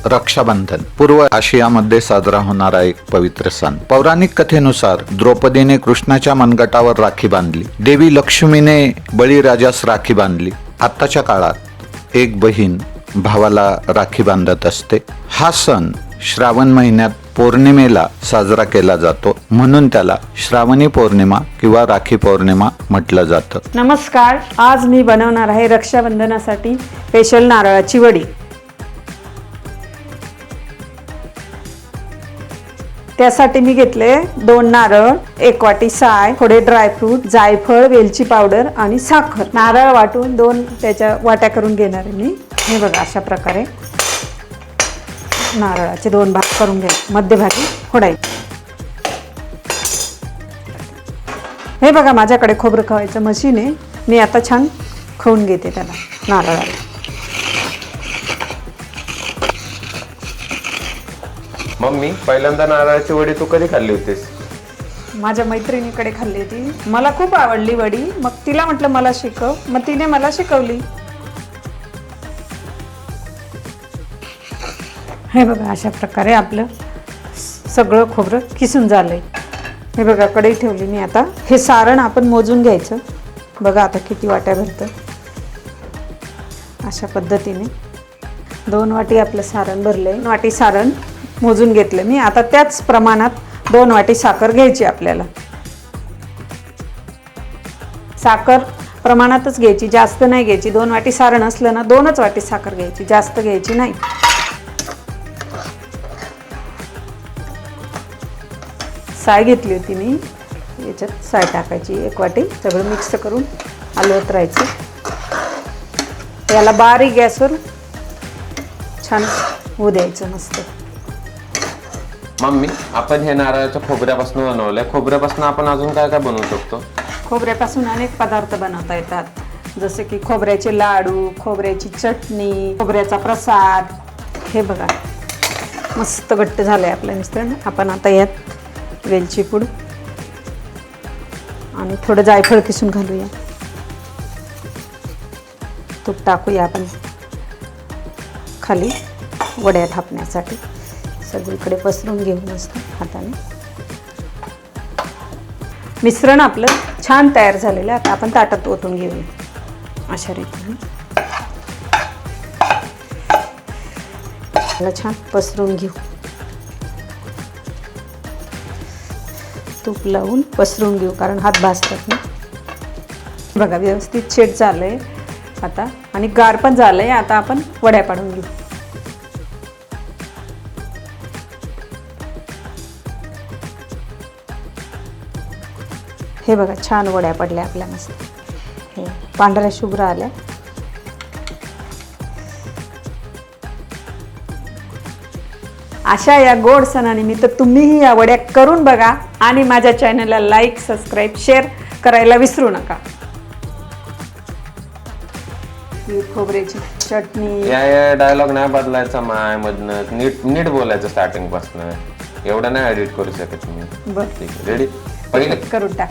रक्षाबंधन पूर्व आशियामध्ये साजरा होणारा एक पवित्र सण. पौराणिक कथेनुसार द्रौपदीने कृष्णाच्या मनगटावर राखी बांधली. देवी लक्ष्मीने बळीराजास राखी बांधली. आताच्या काळात एक बहीण भावाला राखी बांधत असते. हा सण श्रावण महिन्यात पौर्णिमेला साजरा केला जातो, म्हणून त्याला श्रावणी पौर्णिमा किंवा राखी पौर्णिमा म्हटलं जातं. नमस्कार, आज मी बनवणार आहे रक्षाबंधनासाठी स्पेशल नारळाची वडी. त्यासाठी मी घेतले 2 नारळ, 1 वाटी साय, थोडे ड्रायफ्रूट, जायफळ, वेलची पावडर आणि साखर. नारळ वाटून 2 त्याच्या वाट्या करून घेणार आहे मी. हे बघा, अशा प्रकारे नारळाचे 2 भाग करून घ्या. मध्यभागी फोडायचे. हे बघा, माझ्याकडे खोबरं खवायचं मशीन आहे. मी आता छान खवून घेते त्याला नारळाला. मम्मी, पहिल्यांदा नारळाची वडी तू कधी खाल्ली होतीस? माझ्या मैत्रिणीकडे खाल्ली होती. मला खूप आवडली वडी. मग तिला म्हटलं मला शिकव. मग तिने मला शिकवली. हे बघा, अशा प्रकारे आपलं सगळं खोबरं किसून झालंय. हे बघा, कढई ठेवली मी. आता हे सारण आपण मोजून घ्यायचं. बघा आता किती वाट्या भरतं. अशा पद्धतीने 2 वाटी आपलं सारण भरलंय. 2 वाटी सारण मोजून घेतलं मी. आता त्याच प्रमाणात 2 वाटी साखर घ्यायची आपल्याला. साखर प्रमाणातच घ्यायची, जास्त नाही घ्यायची. 2 वाटी सारण असलं ना 2च वाटी साखर घ्यायची, जास्त घ्यायची नाही. साय घेतली होती मी. याच्यात साय टाकायची 1 वाटी. सगळं मिक्स करून हलवत राहायचं. याला बारीक गॅसवर छान होऊ द्यायचं मस्त. मम्मी, आपण हे नारळाच्या खोबऱ्यापासून बनवलंय. खोबऱ्यापासून आपण अजून काय काय बनवू शकतो? खोबऱ्यापासून अनेक पदार्थ बनवता येतात, जसे की खोबऱ्याचे लाडू, खोबऱ्याची चटणी, खोबऱ्याचा प्रसाद. हे बघा, मस्त घट्ट झालंय आपलं मिश्रण. आपण आता यात वेलची पूड आणि थोडं जायफळ किसून घालूया. तूप टाकूया आपण खाली वड्या थापण्यासाठी. सगळीकडे पसरून घेऊ मस्त हाताने. मिश्रण आपलं छान तयार झालेलं आहे. आता आपण ताटात ओतून घेऊया अशा रीतीने. त्याला छान पसरून घेऊ. तूप लावून पसरून घेऊ, कारण हात भाजतात ना. बघा, व्यवस्थित शेड झालंय आता आणि गार पण झालंय. आता आपण वड्या पाडून घेऊ. हे बघा, छान वड्या पडल्या आपल्या मस्त. हे पांढऱ्या शुभ्र आल्या. अशा या गोड सणानिमित्त तुम्हीही या वड्या करून बघा आणि माझ्या चॅनलला लाईक, सबस्क्राईब, शेअर करायला विसरू नका. खोबऱ्याची चटणी. या डायलॉग नाही बदलायचा माय मधनं. नीट बोलायचं स्टार्टिंग पासून. एवढं नाही एडिट करू शकत तुम्ही. बरं, ठीक आहे, रेडी? पहिले करून टाक.